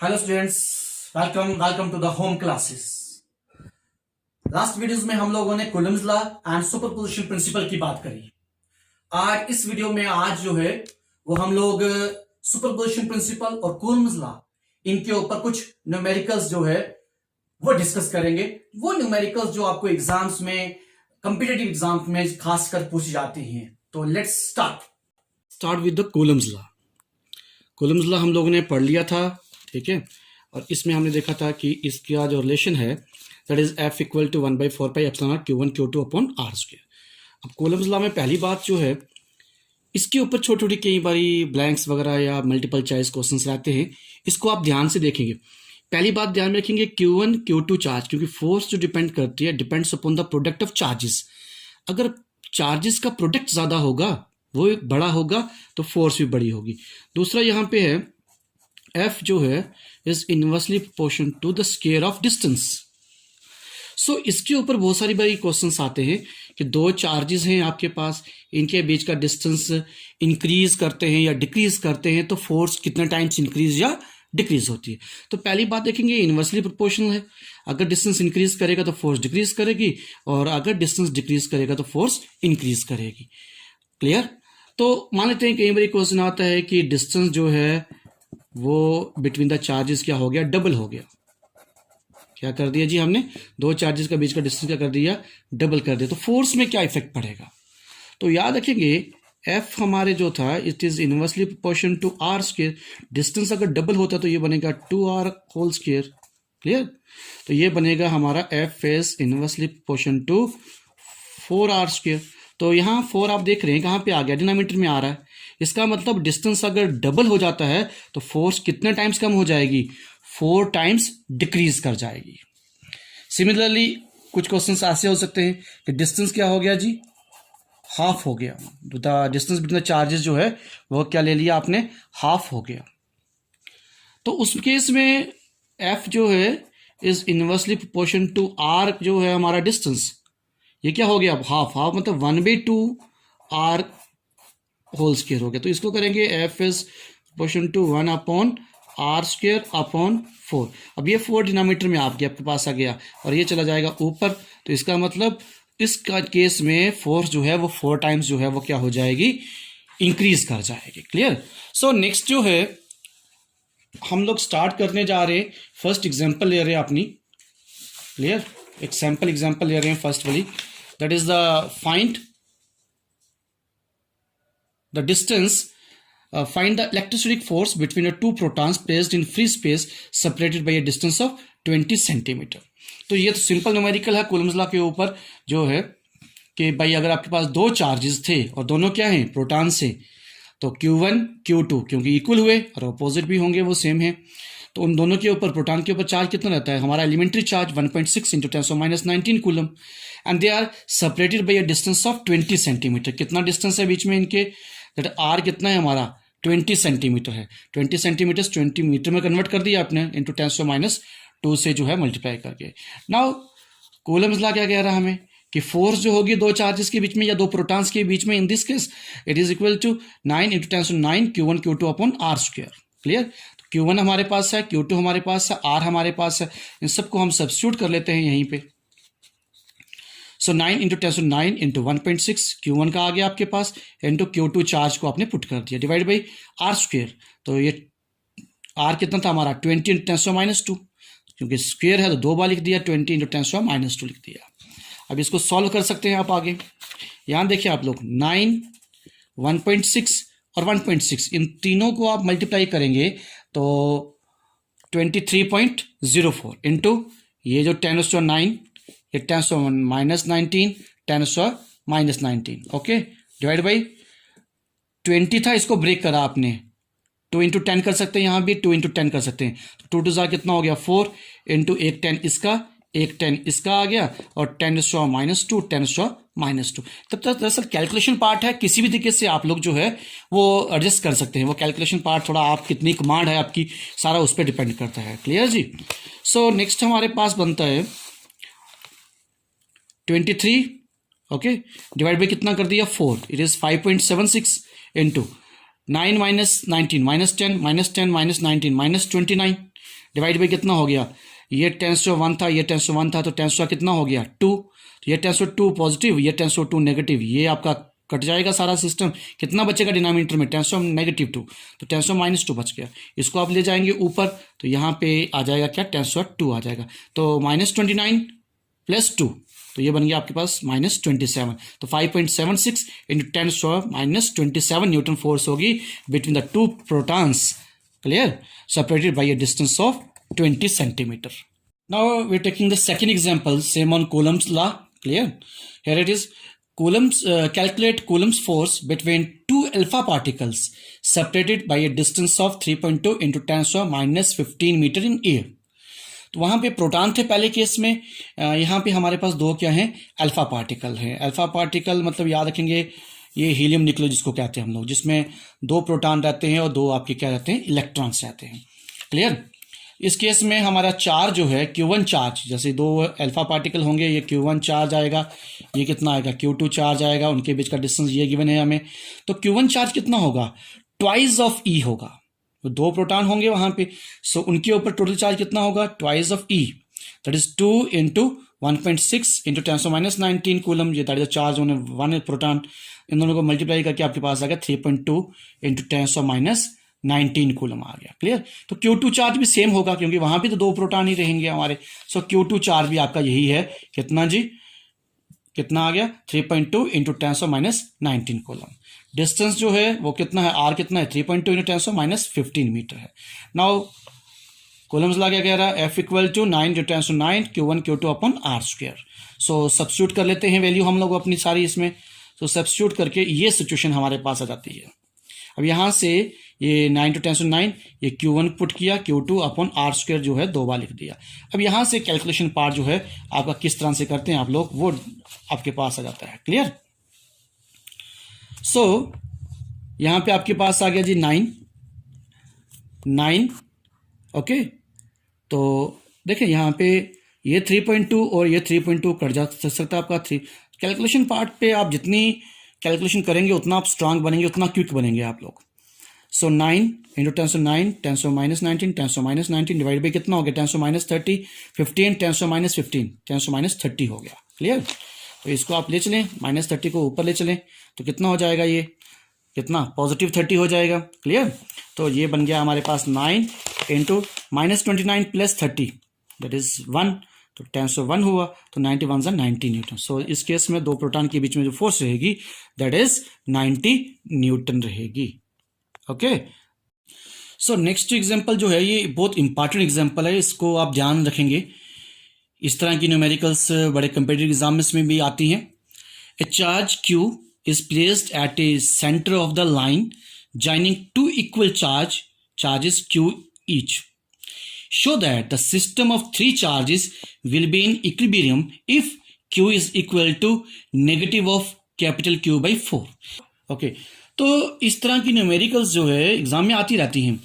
Hello students, welcome to the home classes. Last videos में हम लोगों ने Coulomb's law and superposition principle की बात करी। आज इस वीडियो में जो है वो हम लोग सुपरपोजिशन प्रिंसिपल और कूलम्स लॉ इनके ऊपर कुछ न्यूमेरिकल्स जो है वो डिस्कस करेंगे। वो न्यूमेरिकल्स जो आपको एग्जाम्स में, कॉम्पिटिटिव एग्जाम्स में खासकर पूछी जाती हैं। तो let's start with the Coulomb's law. Coulomb's law हम लोगों ने पढ़ लिया था, ठीक है। और इसमें हमने देखा था कि इसका जो रिलेशन है that is F equal to 1/4 pi epsilon Q1 Q2 upon R square. अब कूलम्स लॉ में पहली बात जो है, इसके ऊपर छोटी छोटी कई बारी ब्लैंक्स वगैरह या मल्टीपल चॉइस क्वेश्चंस रहते हैं, इसको आप ध्यान से देखेंगे। पहली बात ध्यान में रखेंगे Q1 Q2 चार्ज, क्योंकि फोर्स जो डिपेंड करती है depends upon the product of charges. अगर चार्जेस का प्रोडक्ट ज्यादा होगा, वो बड़ा होगा, तो फोर्स भी बड़ी होगी। दूसरा यहाँ पे है F जो है is inversely proportion to the square of distance. So इसके ऊपर बहुत सारी बारी क्वेश्चंस आते हैं कि दो चार्जेस हैं आपके पास, इनके बीच का डिस्टेंस इंक्रीज करते हैं या डिक्रीज करते हैं, तो फोर्स कितने टाइम्स इंक्रीज या डिक्रीज होती है। तो पहली बात देखेंगे इनवर्सली प्रोपोर्शनल है। अगर डिस्टेंस इंक्रीज करेगा तो फोर्स डिक्रीज करेगी, और अगर डिस्टेंस डिक्रीज करेगा तो फोर्स इंक्रीज करेगी। क्लियर? तो मान लेते हैं कई बार क्वेश्चन आता है कि डिस्टेंस जो है वो बिटवीन द चार्जेस क्या हो गया, डबल हो गया। क्या कर दिया जी हमने, दो चार्जेस का बीच का डिस्टेंस क्या कर दिया, डबल कर दिया। तो फोर्स में क्या इफेक्ट पड़ेगा? तो याद रखेंगे F हमारे जो था it is inversely proportion to R square. Distance अगर डबल होता तो ये बनेगा 2R होल स्क्वायर। क्लियर? तो ये बनेगा हमारा F is inversely proportion to 4R square. तो यहाँ 4 आप देख रहे हैं कहाँ पे आ गया, डिनोमिनेटर में आ रहा है। इसका मतलब डिस्टेंस अगर डबल हो जाता है तो फोर्स कितने टाइम्स कम हो जाएगी, 4 टाइम्स डिक्रीज कर जाएगी। सिमिलरली कुछ क्वेश्चंस ऐसे हो सकते हैं कि डिस्टेंस क्या हो गया जी, हाफ हो गया। The distance between the charges जो है वो क्या ले लिया आपने, हाफ हो गया। तो उस केस में F जो है is inversely proportion to R जो है हमारा डिस्टेंस, ये क्या हो गया, हाफ। हाफ मतलब 1/2 R होल स्क्वायर हो गया। तो इसको करेंगे F is proportion to 1 upon R square upon 4। अब ये 4 डिनोमिनेटर में आपके पास आ गया और ये चला जाएगा ऊपर। तो इसका मतलब इस केस में फोर्स जो है वो 4 टाइम्स जो है वो क्या हो जाएगी, इंक्रीज कर जाएगी। क्लियर? सो नेक्स्ट जो है हम लोग स्टार्ट करने जा रहे हैं, फर्स्ट एग्जाम्पल ले रहे हैं अपनी। क्लियर? एक सैंपल एग्जाम्पल ले रहे हैं फर्स्ट वाली, that is the find the distance, find the electrostatic force between the two protons placed in free space separated by a distance of 20 centimeter। तो ये तो सिंपल न्यूमेरिकल है कूलम्स लॉ के ऊपर, जो है कि भाई अगर आपके पास दो चार्जेस थे और दोनों क्या हैं, प्रोटॉन से, तो Q1 Q2 क्योंकि इक्वल हुए और अपोजिट भी होंगे, वो सेम है, तो उन दोनों के ऊपर प्रोटॉन के ऊपर चार्ज कितना रहता है, हमारा elementary charge 1.6 × 10⁻19 coulomb, and they are separated by a distance of 20 centimetre. कितना डिस्टेंस है बीच में इनके, दैट R कितना है हमारा, 20 सेंटीमीटर है। 20 सेंटीमीटर 20 मीटर में कन्वर्ट कर दिया आपने इंटू 10⁻2 से जो है मल्टीप्लाई करके। नाउ कूलम्स लॉ क्या कह रहा है हमें कि फोर्स जो होगी दो चार्जेस के बीच में या दो प्रोटॉन्स के बीच में, in this case it is equal to 9 × 10⁻9 Q1 Q2 upon R square. Clear? तो Q1 हमारे पास है, Q2 हमारे पास है, R हमारे पास है, इन सबको हम सब्स्टिट्यूट कर लेते हैं यहीं पे। सो 9 × 10⁻9 × 1.6 Q1 का आ गया आपके पास, इंटू Q2 चार्ज को आपने पुट कर दिया, डिवाइड बाई R स्क्वायर। तो ये R कितना था हमारा, 20 × 10⁻2, क्योंकि स्क्वायर है तो दो बार लिख दिया, 20 × 10⁻2 लिख दिया। अब इसको सॉल्व कर सकते हैं आप आगे। यहाँ देखिए आप लोग 9, 1.6 और 1.6 इन तीनों को आप मल्टीप्लाई करेंगे तो 23.04 इंटू ये जो 10⁻9, ये 10⁻19, 10⁻19, ओके, डिवाइड बाई 20 था, इसको ब्रेक करा आपने, 2 × 10 कर सकते हैं, यहाँ भी 2 × 10 कर सकते हैं। तो 2 2 कितना हो गया 4, इंटू एक 10 इसका, एक 10 इसका आ गया, और 10⁻2, 10⁻2। तब तक दरअसल कैलकुलेशन पार्ट है, किसी भी तरीके से आप लोग जो है वो एडजस्ट कर सकते हैं। वो कैलकुलेशन पार्ट थोड़ा आप कितनी कमांड है आपकी, सारा उस पर डिपेंड करता है। क्लियर जी? सो नेक्स्ट हमारे पास बनता है 23, ओके, डिवाइड बाई कितना कर दिया 4, it is 5.76 into 9 - 19 -10 -10 -19 -29 divide by कितना हो गया, ये 10⁻1 था, ये 10⁻1 था, तो 10 कितना हो गया 2, तो ये 10⁻2 पॉजिटिव, ये 10⁻2 नेगेटिव, ये आपका कट जाएगा सारा सिस्टम। कितना बचेगा डिनोमिनेटर में, 10⁻2, तो 10⁻-2 बच गया। इसको आप ले जाएंगे ऊपर, तो यहाँ पे आ जाएगा क्या, 10⁻2 आ जाएगा, तो -29 + 2, तो ये बन गया आपके पास -27। तो 5.76 इंटू 10⁻-27 न्यूटन फोर्स होगी between the two protons, clear, separated by a distance of 20 centimeter. Now we're taking the second example, same on Coulomb's law, clear. Here it is, calculate Coulomb's force between two alpha particles separated by a distance of 3.2 into 10⁻-15 meter in air. तो वहां पे proton थे पहले case में, यहाँ पे हमारे पास दो क्या हैं, अल्फा पार्टिकल हैं। अल्फा पार्टिकल मतलब याद रखेंगे ये हीलियम न्यूक्लियो जिसको कहते हैं हम लोग, जिसमें दो प्रोटॉन रहते हैं और दो आपके क्या रहते हैं, इलेक्ट्रॉन्स रहते हैं, क्लियर। इस केस में हमारा चार्ज जो है Q1 चार्ज, जैसे दो अल्फा पार्टिकल होंगे, ये Q1 चार्ज आएगा, ये कितना आएगा Q2 चार्ज आएगा, उनके बीच का डिस्टेंस ये गिवन है हमें। तो Q1 चार्ज कितना होगा, ट्वाइस ऑफ E होगा, तो दो प्रोटॉन होंगे वहां पे, सो उनके ऊपर टोटल चार्ज कितना होगा, twice of E, that is 2 into 1.6 into 10⁻-19 coulomb, ये that is charge on one proton. इन दोनों को मल्टीप्लाई करके आपके पास आ गया 3.2 इंटू 10⁻-19 कूलम आ गया, क्लियर। तो Q2 चार्ज भी सेम होगा क्योंकि वहां भी तो दो प्रोटॉन ही रहेंगे हमारे, सो Q2 चार्ज भी आपका यही है, कितना जी, कितना आ गया 3.2 इंटू 10⁻-19 कूलम। डिस्टेंस जो है वो कितना है, R कितना है, 3.2 इंटू 10⁻-15 मीटर है। नाउ कूलम्स लगा कह रहा है F equal to 9 into 10⁻9 Q1 Q2 upon R square. So substitute कर लेते हैं वैल्यू हम लोग अपनी सारी इसमें, तो सब्स्टिट्यूट करके ये सिचुएशन हमारे पास आ जाती है। अब यहां से ये 9 टू 10⁻9 ये Q1 पुट किया, Q2 अपॉन R स्क्वायर जो है 2 बार लिख दिया। अब यहां से कैलकुलेशन पार्ट जो है आपका किस तरह से करते हैं आप लोग, वो आपके पास आ जाता है, क्लियर। सो यहां पे आपके पास आ गया जी 9, ओके। तो देखिए यहां पे ये 3.2 और ये 3.2 कट जा सकता है आपका 3। कैलकुलेशन पार्ट पे आप जितनी कैलकुलेशन करेंगे उतना आप स्ट्रांग बनेंगे, उतना क्विक बनेंगे आप लोग। सो 9 इंटू 10⁻9 10⁻-19 10⁻-19 डिवाइड बाई कितना हो गया 10⁻-30 15 10⁻-15 10⁻-30 हो गया, क्लियर। तो इसको आप ले चलें, -30 को ऊपर ले चलें तो कितना हो जाएगा, ये कितना पॉजिटिव 30 हो जाएगा, क्लियर। तो ये बन गया हमारे पास 9 इंटू -29 + 30 दैट इज 1, तो 10⁻1 हुआ, तो 91 = 90 न्यूटन। सो इस केस में दो प्रोटॉन के बीच में जो फोर्स रहेगी दैट इज 90 न्यूटन रहेगी, ओके। सो नेक्स्ट एग्जांपल जो है ये बहुत इंपॉर्टेंट एग्जांपल है, इसको आप ध्यान रखेंगे। इस तरह की न्यूमेरिकल्स बड़े कंपेटिटिव एग्जाम्स में भी आती हैं। ए charge Q is placed at a center of the line joining two equal charges Q each. Show that the system of three charges will be in equilibrium if Q is equal to negative of capital Q by 4. Okay, तो इस तरह की numericals जो है exam में आती रहती हैं,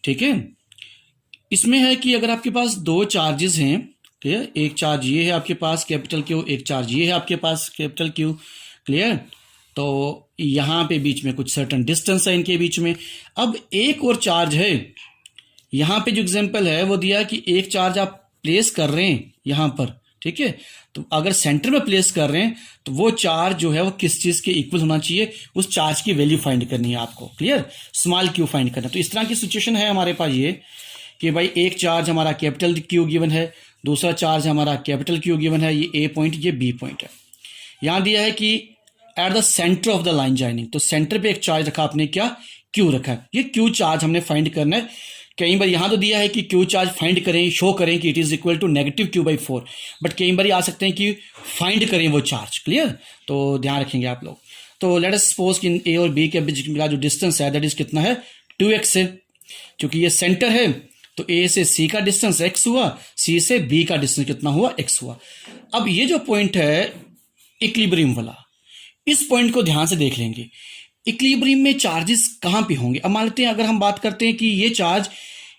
ठीक है। इसमें है कि अगर आपके पास दो चार्जेस हैं, ठीक है, एक चार्ज ये है आपके पास कैपिटल Q, एक चार्ज ये है आपके पास कैपिटल Q, क्लियर। तो यहां पे बीच में कुछ सर्टन डिस्टेंस है इनके बीच में। अब एक और चार्ज है, यहां पे जो एग्जांपल है वो दिया कि एक चार्ज आप प्लेस कर रहे हैं यहां पर, ठीक है। तो अगर सेंटर में प्लेस कर रहे हैं तो वो चार्ज जो है वो किस चीज के इक्वल होना चाहिए, उस चार्ज की वैल्यू फाइंड करनी है आपको, क्लियर, स्मॉल Q फाइंड करना। तो इस तरह की सिचुएशन है हमारे पास ये कि भाई एक चार्ज हमारा कैपिटल Q गिवन है, दूसरा चार्ज हमारा कैपिटल Q गिवन है, ये A पॉइंट ये B पॉइंट है। यहां दिया है कि at the centre of the line joining, तो सेंटर पे एक चार्ज रखा आपने, क्या Q रखा है, ये Q चार्ज हमने फाइंड करना है। कई बार यहां तो दिया है कि Q चार्ज फाइंड करें, शो करें कि it is equal to negative Q by 4, but कई बार आ सकते हैं कि फाइंड करें वो चार्ज, क्लियर। तो ध्यान रखेंगे आप लोग। तो लेट अस सपोज कि A और B के बीच का जो डिस्टेंस है दैट इज कितना है 2x है, क्योंकि ये सेंटर है तो A से C का डिस्टेंस x हुआ, C से B का डिस्टेंस कितना हुआ, x हुआ। अब ये जो पॉइंट है इक्विलिब्रियम वाला, इस पॉइंट को ध्यान से देख लेंगे। इक्विलिब्रियम में चार्जेस कहां पे होंगे, अब मान लेते हैं अगर हम बात करते हैं कि ये चार्ज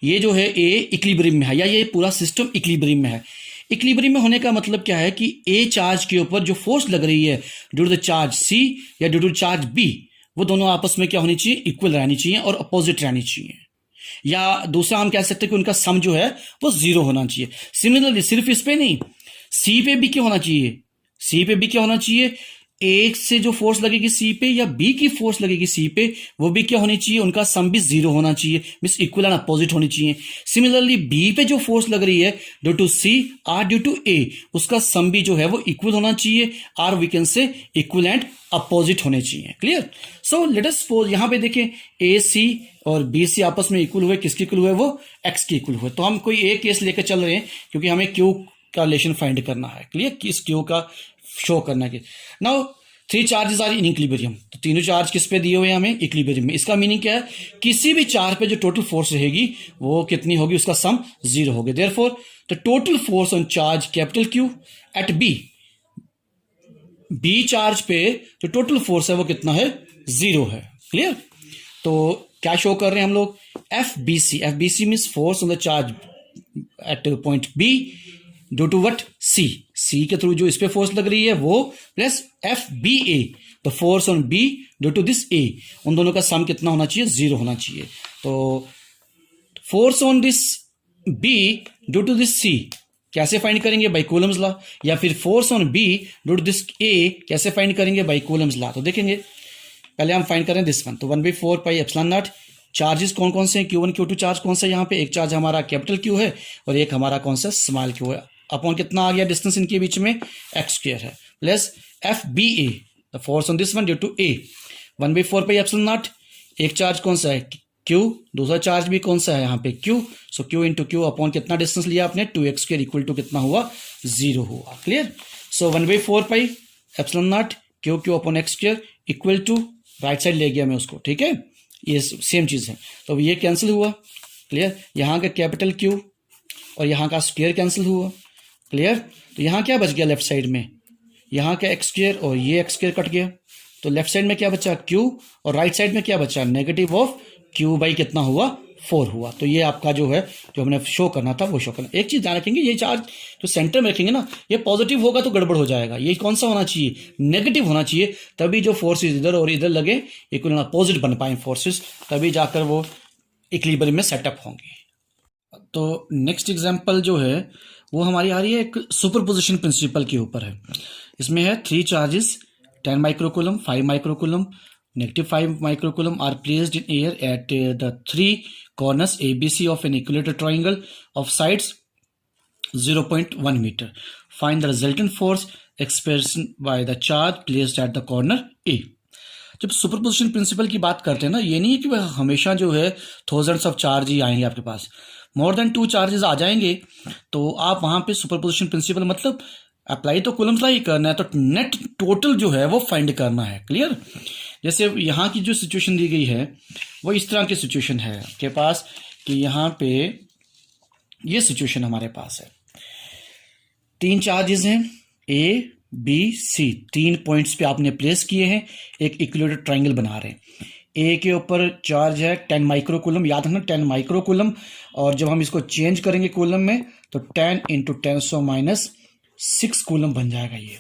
ये जो है A इक्विलिब्रियम में है या ये पूरा सिस्टम इक्विलिब्रियम में है। इक्विलिब्रियम में होने का मतलब क्या है कि A चार्ज के ऊपर जो फोर्स लग रही है due to the charge C या ड्यू टू चार्ज B, वो दोनों आपस में क्या होनी चाहिए, इक्वल रहनी चाहिए और अपोजिट रहनी चाहिए। या दूसरा हम कह सकते हैं कि उनका सम जो है वो 0 होना चाहिए। सिमिलरली सिर्फ इस पे नहीं, सी पे भी क्या होना चाहिए, सी पे भी क्या होना चाहिए, एक से जो फोर्स लगेगी सी पे या बी की फोर्स लगेगी सी पे वो भी क्या होनी चाहिए, उनका सम भी 0 होना चाहिए, मींस इक्वल एंड अपोजिट होनी चाहिए। सिमिलरली बी पे जो फोर्स लग रही है due to c r due to a, उसका सम भी जो है वो इक्वल होना चाहिए, are we can say equal and opposite होने चाहिए। Clear? So let us suppose यहां पे देखें ए सी और बी सी आपस में इक्वल हुए, किसके इक्वल हुए, वो एक्स के इक्वल हुए। तो हम कोई एक केस लेकर चल रहे हैं क्योंकि हमें क्यू का रिलेशन फाइंड करना है। क्लियर? किस क्यू का शो करना है। Now 3 charges are in equilibrium, तो तीनों चार्ज किस पे दिए हुए हैं हमें, इक्विलिब्रियम में। इसका मीनिंग क्या है, किसी भी चार्ज पे जो टोटल फोर्स रहेगी वो कितनी होगी, उसका सम 0 होगी। Therefore the total force on charge capital Q at B, B charge पे जो टोटल फोर्स है वो कितना है, 0 है। क्लियर? तो क्या शो कर रहे हैं हम लोग, f b c, f b c means force on the charge at point b due to what, c, c के थ्रू जो इस पे फोर्स लग रही है वो, plus F B A the force on b due to this a, उन दोनों का सम कितना होना चाहिए, 0 होना चाहिए। तो force on this b due to this c कैसे फाइंड करेंगे, बाई कूलम्स लॉ, या फिर force on b due to this a कैसे फाइंड करेंगे, बाई कूलम्स लॉ। तो देखेंगे पहले हम फाइंड करें दिस वन, तो 1/4 पाई एप्सिलॉन नॉट। चार्जेस कौन कौन से हैं, Q1 Q2 चार्ज कौन सा है यहाँ पे, एक चार्ज हमारा कैपिटल Q है और एक हमारा कौन सा स्मॉल Q है। अपॉन कितना आ गया डिस्टेंस इनके बीच में, x² है, plus F B A the force on this one due to A, 1/4 pi epsilon naught. एक चार्ज कौन सा है Q, दूसरा चार्ज भी कौन सा है यहाँ पे Q, so Q into Q upon कितना डिस्टेंस लिया आपने, 2x² इक्वल टू कितना हुआ, 0 हुआ। Clear? So 1/4 pi epsilon naught Q upon x² equal to, right side ले गया मैं उसको, ठीक है, ये सेम चीज है, तो ये कैंसिल हुआ। क्लियर? यहाँ का कैपिटल Q और यहाँ का स्क्वायर कैंसिल हुआ। क्लियर? तो यहाँ क्या बच गया लेफ्ट साइड में, यहाँ का x² और ये x² कट गया, तो लेफ्ट साइड में क्या बचा Q और राइट साइड में क्या बचा, नेगेटिव ऑफ Q बाई कितना हुआ, 4 हुआ। तो ये आपका जो है जो हमने शो करना था वो शो करना। एक चीज ध्यान रखेंगे, ये चार्ज जो सेंटर में रखेंगे ना, ये पॉजिटिव होगा तो गड़बड़ हो जाएगा, ये कौन सा होना चाहिए, नेगेटिव होना चाहिए, तभी जो फोर्सेस इधर और इधर लगे इक्वल अपोजिट बन पाए फोर्सेस, तभी जाकर वो इक्विलिब्रियम में सेटअप होंगे। तो नेक्स्ट एग्जांपल जो है वो हमारी आ रही है एक सुपरपोजिशन प्रिंसिपल के ऊपर है। इसमें है 3 charges 10 microcoulomb, 5 microcoulomb, -5 microcoulomb are placed in air at the 3 corners ABC of an equilateral triangle of sides 0.1 meter. Find the resultant force expressed by the charge placed at the corner A. जब superposition principle की बात करते हैं ना, ये नहीं है कि वह हमेशा जो है थाउजेंड्स ऑफ चार्ज ही आएंगे आपके पास, मोर देन 2 चार्जेस आ जाएंगे तो आप वहां पे सुपरपोजिशन प्रिंसिपल मतलब अप्लाई तो कूलम्स लॉ ही करना है, तो नेट टोटल जो है वो फाइंड करना है। क्लियर? जैसे यहाँ की जो सिचुएशन दी गई है वो इस तरह की सिचुएशन है आपके पास कि यहाँ पे ये सिचुएशन हमारे पास है, 3 चार्जेस हैं A B C, 3 पॉइंट्स पे आपने प्लेस किए हैं, एक इक्विलेटरल ट्रायंगल बना रहे हैं। A के ऊपर चार्ज है 10 माइक्रोकूलम, याद रखना 10 माइक्रोकूलम, और जब हम इसको चेंज करेंगे कूलम में तो 10 इंटू 10⁻⁶ कूलम बन जाएगा ये।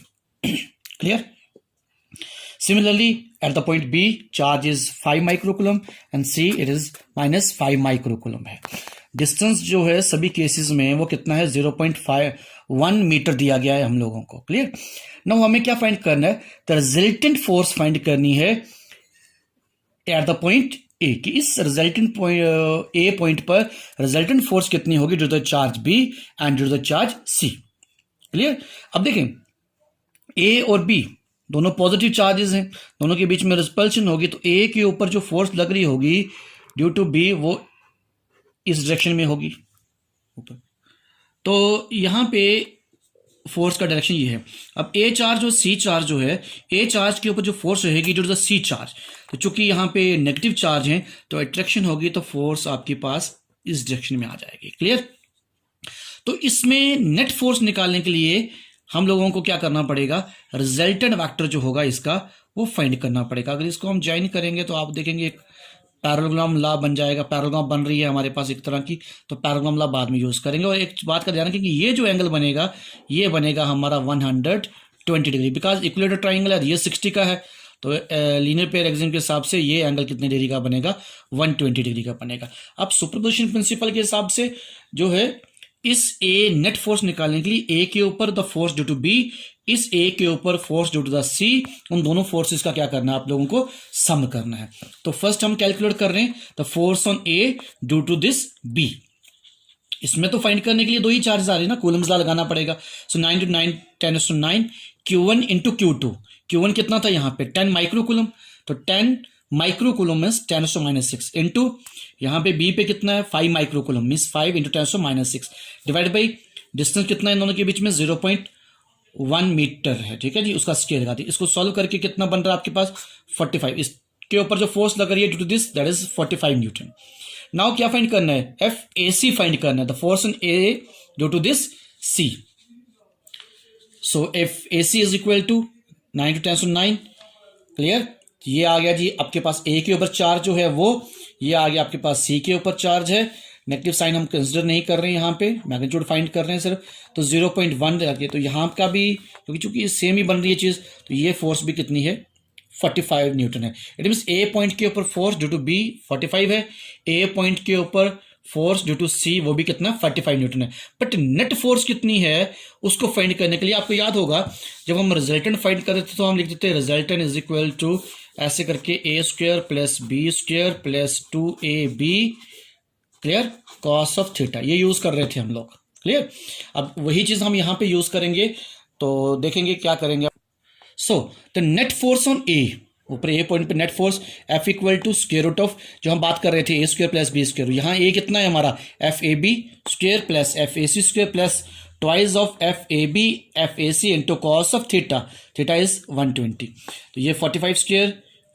Clear? Similarly, at the point B, charge is 5 microcoulomb and C it is -5 microcoulomb है। डिस्टेंस जो है सभी केसेस में वो कितना है, 0.1 मीटर दिया गया है हम लोगों को। क्लियर? नाउ हमें क्या फाइंड करना है, द रिजल्टेंट फोर्स फाइंड करनी है एट द पॉइंट ए, कि इस रिजल्टेंट पॉइंट ए पॉइंट पर रिजल्टेंट फोर्स कितनी होगी due to the charge B and due to the charge C. Clear? अब देखें ए और बी दोनों पॉजिटिव चार्जेस हैं, दोनों के बीच में रिपल्शन होगी, तो ए के ऊपर जो फोर्स लग रही होगी ड्यू टू बी वो इस डायरेक्शन में होगी ऊपर, तो यहां पे फोर्स का डायरेक्शन ये है। अब ए चार्ज और सी चार्ज जो है, ए चार्ज के ऊपर जो फोर्स रहेगी due to the C charge, तो चूंकि यहाँ पे नेगेटिव चार्ज है तो अट्रैक्शन होगी, तो फोर्स आपके पास इस डायरेक्शन में आ जाएगी। क्लियर? तो इसमें नेट फोर्स निकालने के लिए हम लोगों को क्या करना पड़ेगा, रिजल्टेंट वेक्टर जो होगा इसका वो फाइंड करना पड़ेगा। अगर इसको हम ज्वाइन करेंगे तो आप देखेंगे एक पैरेललोग्राम लॉ बन जाएगा, पैरेललोग्राम बन रही है हमारे पास एक तरह की, तो पैरेललोग्राम लॉ बाद में यूज करेंगे। और एक बात का ध्यान रखें कि ये जो एंगल बनेगा ये बनेगा हमारा 120 डिग्री, बिकॉज इक्विलेटरल ट्राइंगल है, ये 60 का है, तो लीनियर पेयर एक्सिस के हिसाब से ये एंगल कितने डिग्री का बनेगा, 120 डिग्री का बनेगा। अब सुपरपोजिशन प्रिंसिपल के हिसाब से जो है इस ए नेट फोर्स निकालने के लिए ए के ऊपर the force due to B, इस ए के ऊपर force due to the C, उन दोनों फोर्सेस का क्या करना है आप लोगों को, सम करना है। तो फर्स्ट हम कैलकुलेट कर रहे हैं the force on A due to this B. इसमें तो फाइंड करने के लिए दो ही चार्जेस आ रहे हैं ना, कूलम्स लॉ लगाना पड़ेगा। सो 9 × 9 10⁻⁹ Q1 इंटू Q2। Q1 कितना था यहाँ पे 10 माइक्रो कूलम, तो 10 माइक्रो कूलम मीन्स 10⁻⁶ इंटू यहाँ पे बी पे कितना है 5 micro coulomb means 5 into 10⁻⁶ divide by distance कितना है इन दोनों के बीच में 0.1 मीटर है, ठीक है जी, उसका स्केयर लगा दी। इसको सॉल्व करके कितना बन रहा है आपके पास 45, इसके ऊपर जो फोर्स लग रही है due to this that is 45 newton. Now क्या फाइंड करना है, FAC फाइंड करना है, the force on A due to this C। So FAC is equal to 9 × 10⁻⁹ clear. ये आ गया जी आपके पास A के ऊपर चार्ज जो है वो, ये आ गया आपके पास C के ऊपर चार्ज है। नेगेटिव साइन हम कंसिडर नहीं कर रहे हैं, यहाँ पे मैग्नीट्यूड फाइंड कर रहे हैं सिर्फ, तो 0.1 रखिए। तो यहाँ का भी क्योंकि चूंकि सेम ही बन रही है चीज, तो ये फोर्स भी कितनी है 45 न्यूटन है। इट मीन्स ए पॉइंट के ऊपर फोर्स ड्यू टू बी 45 है, ए पॉइंट के ऊपर फोर्स ड्यू टू सी वो भी कितना 45 न्यूटन है। बट नेट फोर्स कितनी है उसको फाइंड करने के लिए आपको याद होगा जब हम रिजल्टेंट फाइंड करते थे तो हम लिख देते रिजल्टेंट इज इक्वल टू ऐसे करके A² plus B² plus 2AB clear cos of theta, ये यूज कर रहे थे हम लोग, क्लियर। अब वही चीज हम यहाँ पे यूज करेंगे, तो देखेंगे क्या करेंगे। So the net force on a, ऊपर ए पॉइंट पे net force F equal to square root of जो हम बात कर रहे थे A² प्लस B², यहाँ ए कितना है हमारा FAB² plus FAC² plus twice of FAB FAC into cos of theta, theta is 120। तो ये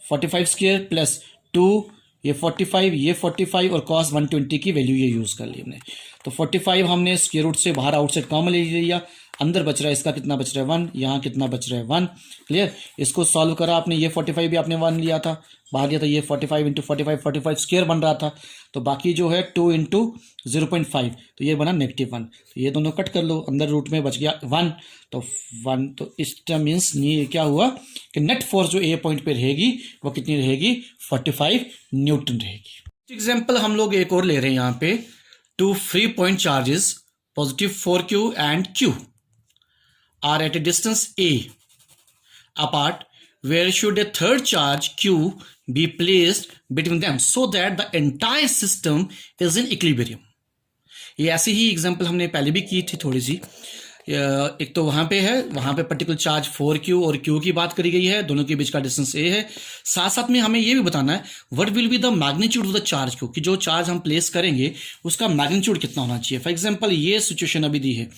45² प्लस 2, ये 45 और कॉस 120 की वैल्यू ये यूज कर ली हमने। तो 45 हमने स्क्वायर रूट से बाहर आउटसाइड कॉमन ले लिया, अंदर बच रहा है इसका कितना बच रहा है 1, यहाँ कितना बच रहा है 1, क्लियर। इसको सॉल्व करा आपने, ये 45 भी आपने 1 लिया था बाहर लिया था, ये 45 इंटू 45 स्क्वायर बन रहा था, तो बाकी जो है 2 इंटू 0.5 तो ये बना -1। तो ये दोनों कट कर लो, अंदर रूट में बच गया 1, तो 1, तो इस मीन्स ये क्या हुआ कि नेट फोर्स जो ए पॉइंट पे रहेगी वो कितनी रहेगी 45 न्यूटन रहेगी। एग्जाम्पल हम लोग एक और ले रहे हैं यहाँ पे, 2 free point charges positive 4Q and Q are at a distance A apart, where should a third charge Q be placed between them so that the entire system is in equilibrium। ये ऐसे ही example हमने पहले भी की थी थोड़ी सी। एक तो वहां पे है, वहां पे पर्टिकुलर चार्ज 4Q और Q की बात करी गई है, दोनों के बीच का डिस्टेंस A है। साथ साथ में हमें ये भी बताना है what will be the magnitude of the charge Q, कि जो चार्ज हम प्लेस करेंगे उसका मैग्नीट्यूड कितना होना चाहिए। फॉर एग्जांपल ये सिचुएशन अभी दी है,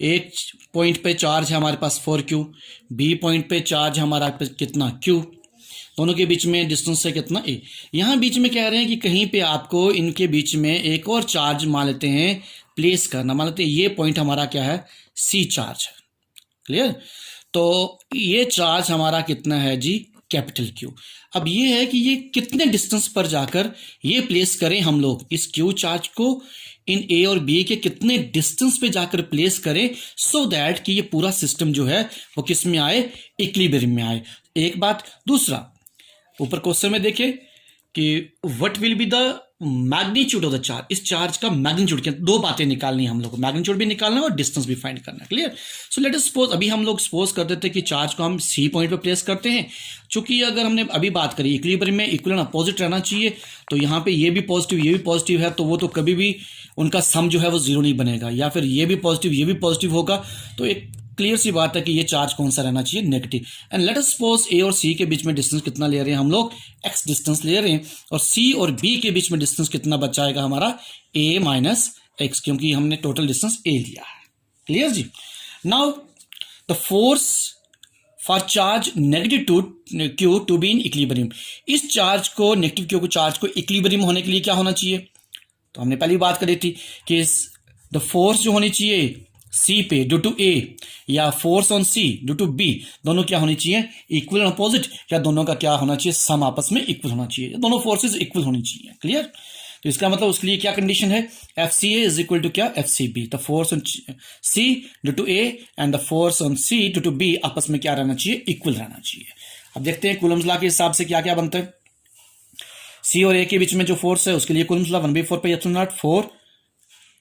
एक पॉइंट पे चार्ज है हमारे पास 4Q, B पॉइंट पे चार्ज हमारा कितना Q, दोनों के बीच में डिस्टेंस है कितना A। यहाँ बीच में कह रहे हैं कि कहीं पे आपको इनके बीच में एक और चार्ज मान लेते हैं प्लेस करना, मान लेते हैं ये पॉइंट हमारा क्या है C चार्ज है, क्लियर। तो ये चार्ज हमारा कितना है जी कैपिटल Q। अब ये है कि ये कितने डिस्टेंस पर जाकर ये प्लेस करें हम लोग इस Q चार्ज को इन A और B के कितने डिस्टेंस पे जाकर प्लेस करें सो दैट कि ये पूरा सिस्टम जो है वो किस में आए, इक्विलिब्रियम में आए। एक बात, दूसरा ऊपर क्वेश्चन में देखिए कि what will be the magnitude of the charge, इस चार्ज का मैग्नीट्यूड क्या, दो बातें निकालनी है हम लोग को, मैग्नीट्यूड भी निकालना है और डिस्टेंस भी फाइंड करना है, clear. So let us suppose, अभी हम लोग सपोज कर देते हैं कि चार्ज को हम C पॉइंट पे प्लेस करते हैं। चूंकि अगर हमने अभी बात करी इक्विलिब्रियम में इक्वल अपोजिट रहना चाहिए, तो यहाँ पे ये भी पॉजिटिव ये भी पॉजिटिव है, तो वो तो कभी भी उनका सम जो है वो जीरो नहीं बनेगा, या फिर ये भी पॉजिटिव होगा, तो एक क्लियर सी बात है कि ये चार्ज कौन सा रहना चाहिए, negative. And let us suppose A और C के बीच में डिस्टेंस कितना ले रहे हैं हम लोग, x डिस्टेंस ले रहे हैं, और C और B के बीच में डिस्टेंस कितना बचाएगा हमारा A माइनस x, क्योंकि हमने टोटल डिस्टेंस A लिया है, clear ji. Now the force for charge negative Q to B in equilibrium, इस चार्ज को नेगेटिव Q को चार्ज को इक्विलिब्रियम होने के लिए क्या होना चाहिए, तो हमने पहले बात करी थी कि द फोर्स जो होनी चाहिए C पे ड्यू टू A या force on C due to B, दोनों क्या होनी चाहिए इक्वल एंड अपोजिट, या दोनों का क्या होना चाहिए सम आपस में इक्वल होना चाहिए, दोनों फोर्सेस इक्वल होनी चाहिए, क्लियर। तो इसका मतलब उसके लिए क्या कंडीशन है, FCA इज इक्वल टू क्या FCB, the force on C due to A and the force on C due to B आपस में क्या रहना चाहिए, इक्वल रहना चाहिए। अब देखते हैं कूलम्स लॉ के हिसाब से क्या क्या बनता है। सी और ए के बीच में जो फोर्स है उसके लिए Coulomb's law 1/4 pi epsilon not 4।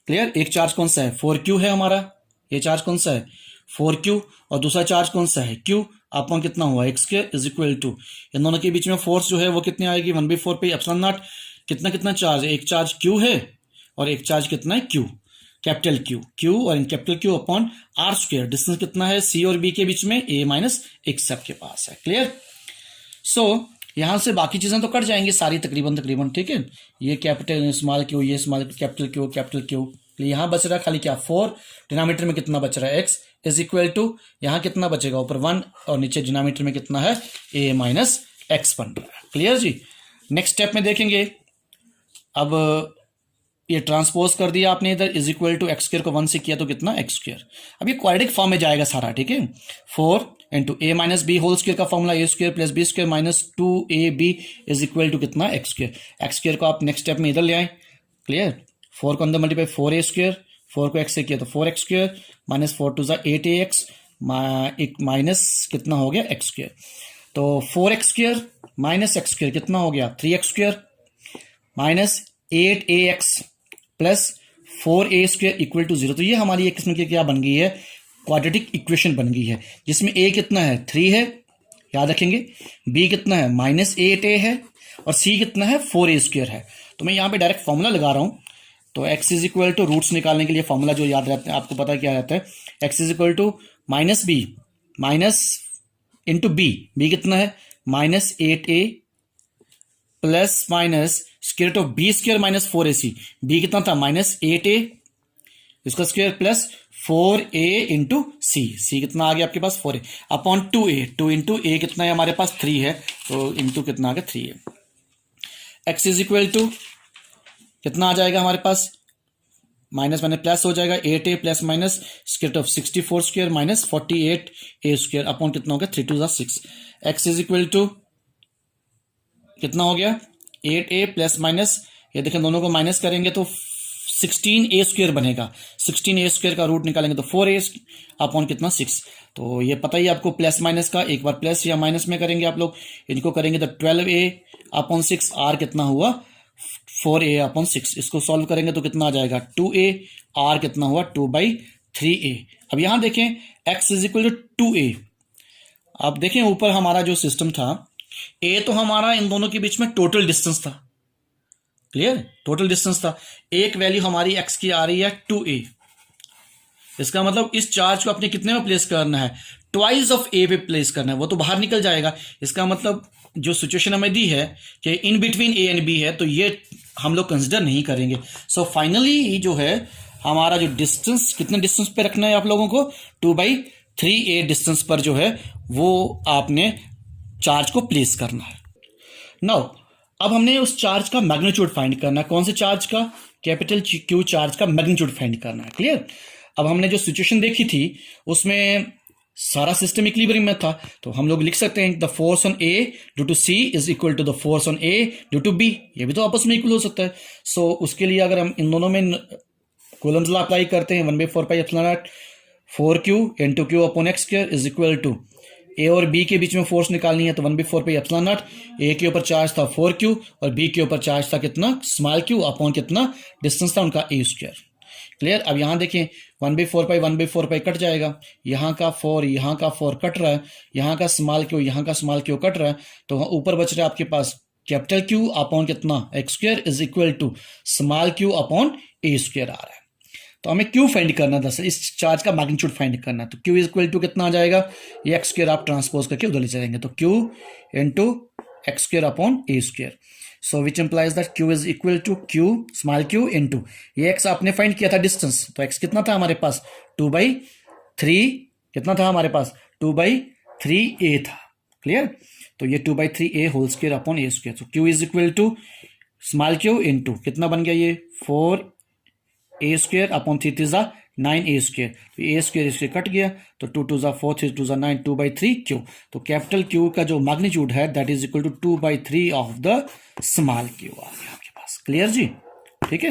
Clear. एक चार्ज कौन सा है 4q है हमारा, ये चार्ज कौन सा है 4q, और दूसरा चार्ज कौन सा है q अपॉन कितना हुआ x² इज इक्वल टू, इन दोनों के बीच में फोर्स जो है वो कितनी आएगी 1/4 पाई एप्सिलॉन नॉट, कितना कितना चार्ज है, एक चार्ज q है और एक चार्ज कितना है q, कैपिटल Q और capital Q upon r²। Distance कितना है c और b के बीच में a माइनस x सबके पास है। क्लियर। सो यहां से बाकी चीजें तो कट जाएंगी सारी तकरीबन, ठीक है। ये कैपिटल स्मॉल क्यू, ये स्मॉल कैपिटल क्यू, यहां बच रहा है खाली क्या 4, डिनोमिनेटर में कितना बच रहा है x इज इक्वल टू, यहां कितना बचेगा ऊपर 1 और नीचे डिनोमिनेटर में कितना है a माइनस x बन रहा है। क्लियर जी। नेक्स्ट स्टेप में देखेंगे, अब ये ट्रांसपोज कर दिया आपने इधर, इज इक्वल टू x² को 1 से किया तो कितना x²। अब ये क्वाड्रेटिक फॉर्म में जाएगा सारा, ठीक है। 4 into a minus b whole square का formula a² plus b² minus 2ab is equal to कितना x²। को आप नेक्स्ट स्टेप में इधर ले आए। क्लियर। 4 को अंदर मल्टीप्लाई 4a², 4 को x से किया तो 4x² minus 4 to 8ax minus कितना हो गया x²। तो 4x² माइनस x² कितना हो गया 3x² minus 8ax plus 4a² equal to 0। तो ये हमारी एक किस्म की क्या बन गई है, क्वाड्रेटिक इक्वेशन बन गई है, जिसमें a कितना है 3 है, याद रखेंगे, b कितना है माइनस 8a है और c कितना है 4a² है। तो मैं यहाँ पे डायरेक्ट फॉर्मूला लगा रहा हूँ। तो x is equal to roots निकालने के लिए फॉर्मूला जो याद रहता है, आपको पता क्या रहता है, x is equal to minus b minus into b कितना है minus 8a plus minus square of b² minus 4ac, b कितना था माइनस 8a इसका square plus 4a into c कितना आ गया आपके पास 4a अपॉन 2 इंटू a कितना है हमारे पास 3 है, तो इंटू कितना आ गया 3 है। x इज इक्वल टू कितना आ जाएगा हमारे पास, माइनस माइनस प्लस हो जाएगा 8a plus minus square of 64² minus 48a² upon कितना हो गया 3 2 6। x इज इक्वल टू कितना हो गया 8a प्लस माइनस, ये देखें दोनों को माइनस करेंगे तो 16a² बनेगा, 16a² का रूट निकालेंगे तो 4a अपॉन कितना 6। तो ये पता ही आपको प्लस माइनस का, एक बार प्लस या माइनस में करेंगे आप लोग, इनको करेंगे तो 12a अपॉन 6, r कितना हुआ 4a अपॉन 6। इसको सॉल्व करेंगे तो कितना आ जाएगा 2a, r कितना हुआ 2/3a। अब यहां देखें x is equal to 2a। अब देखें ऊपर हमारा जो सिस्टम था, a तो हमारा इन दोनों के बीच में टोटल डिस्टेंस था। क्लियर, टोटल डिस्टेंस था। एक वैल्यू हमारी x की आ रही है 2a, इसका मतलब इस चार्ज को अपने कितने में प्लेस करना है, ट्वाइस ऑफ a पे प्लेस करना है, वो तो बाहर निकल जाएगा। इसका मतलब जो सिचुएशन हमें दी है कि in between a and b है, तो ये हम लोग कंसिडर नहीं करेंगे। सो फाइनली जो है हमारा जो डिस्टेंस, कितने डिस्टेंस पे रखना है आप लोगों को 2/3a डिस्टेंस पर जो है वो आपने चार्ज को प्लेस करना है। नाउ अब हमने उस चार्ज का मैग्नीट्यूड फाइंड करना है। कौन से चार्ज का, कैपिटल Q चार्ज का मैग्नीट्यूड फाइंड करना है। क्लियर। अब हमने जो सिचुएशन देखी थी उसमें सारा सिस्टम इक्विलिब्रियम में था, तो हम लोग लिख सकते हैं the force on A due to C is equal to the force on A due to B। ये भी तो आपस में इक्वल हो सकता है। सो उसके लिए अगर हम इन दोनों में कूलम्स लॉ अप्लाई करते हैं 1/4 pi epsilon naught 4q into q upon x² is equal to A और B के बीच में फोर्स निकालनी है तो 1/4 पाई एप्सिलॉन नॉट, A के ऊपर चार्ज था 4q और B के ऊपर चार्ज था कितना स्मॉल q अपॉन कितना डिस्टेंस था उनका a²। क्लियर। अब यहां देखें 1/4 पाई कट जाएगा, यहाँ का 4 कट रहा है, यहाँ का स्मॉल क्यू कट रहा है, तो ऊपर बच रहा है आपके पास कैपिटल Q अपॉन कितना x² is equal to small q upon a² आ रहा है। तो हमें Q फाइंड करना था, इस चार्ज का मैग्नीट्यूड फाइंड करना है। तो Q इज इक्वल टू कितना आ जाएगा, ये x² आप ट्रांसपोज करके उधर ले जाएंगे तो Q into x² upon a²। So which implies that Q is equal to Q small q into ये x आपने फाइंड किया था डिस्टेंस, तो x कितना था हमारे पास 2/3, कितना था हमारे पास 2/3a था। क्लियर। तो ये 2/3a whole square upon a²। तो Q is equal to small q into कितना बन गया ये 4a² अपॉन 3 3 9a²। तो a² इसके कट गया तो 2 2 4 3 2 9 2/3q। तो कैपिटल Q का जो मैग्नीट्यूड है that is equal to 2/3 of the small q आ गया आपके पास। क्लियर जी, ठीक है।